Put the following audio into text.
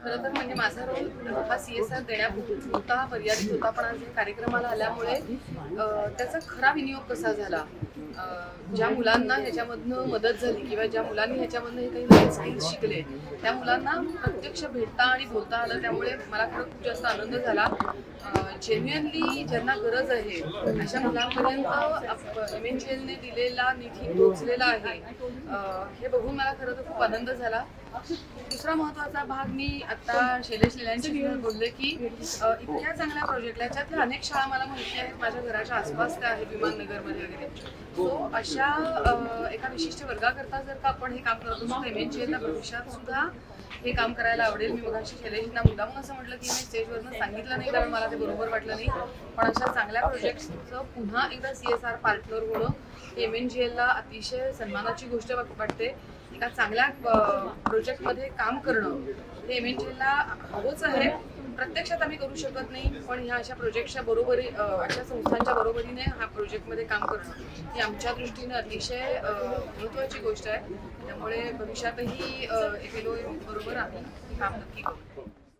खरं तर म्हणजे माझा रोल हा CSR देण्यापुरता मर्यादित होता, पण आज या कार्यक्रमाला आल्यामुळे त्याचा खरा विनियोग कसा झाला, ज्या मुलांना ह्याच्यामधनं मदत झाली किंवा ज्या मुलांनी ह्याच्यामधनं हे काही नवीन स्किल्स शिकले त्या मुलांना प्रत्यक्ष भेटता आणि बोलता आलं, त्यामुळे मला खरं खूप जास्त आनंद झाला. जेन्युअनली ज्यांना गरज आहे अशा मुलांपर्यंत MNGL ने दिलेला निधी पोचलेला आहे, हे बघून मला खरं तर खूप आनंद झाला. दुसरा महत्त्वाचा भाग मी आता शैलेश लेल्यांशी बोलले की इतक्या चांगल्या प्रोजेक्टला याच्यातल्या अनेक शाळा मला माहिती आहेत, माझ्या घराच्या आसपास त्या आहेत विमाननगरमध्ये वगैरे. सो अशा एका विशिष्ट वर्गाकरता जर का आपण हे काम करत असतो MNGL भविष्यात सुद्धा हे काम करायला आवडेल. मी मगाशी शैलेशना मुद्दामून असं म्हटलं की मी स्टेजवरनं सांगितलं नाही कारण मला ते बरोबर वाटलं नाही, पण अशा चांगल्या प्रोजेक्ट्सचं पुन्हा एकदा CSR पार्टनर होणं MNGL ला अतिशय सन्मानाची गोष्ट वाटते. एका चांगल्या प्रोजेक्टमध्ये काम करणं हे MNGL ला हवंच आहे. प्रत्यक्षात आम्ही करू शकत नाही, पण ह्या अशा प्रोजेक्टच्या बरोबरी अशा संस्थांच्या बरोबरीने हा प्रोजेक्टमध्ये काम करणं ही आमच्या दृष्टीने अतिशय महत्त्वाची गोष्ट आहे. त्यामुळे भविष्यातही एकेलो बरोबर आम्ही काम नक्की करू.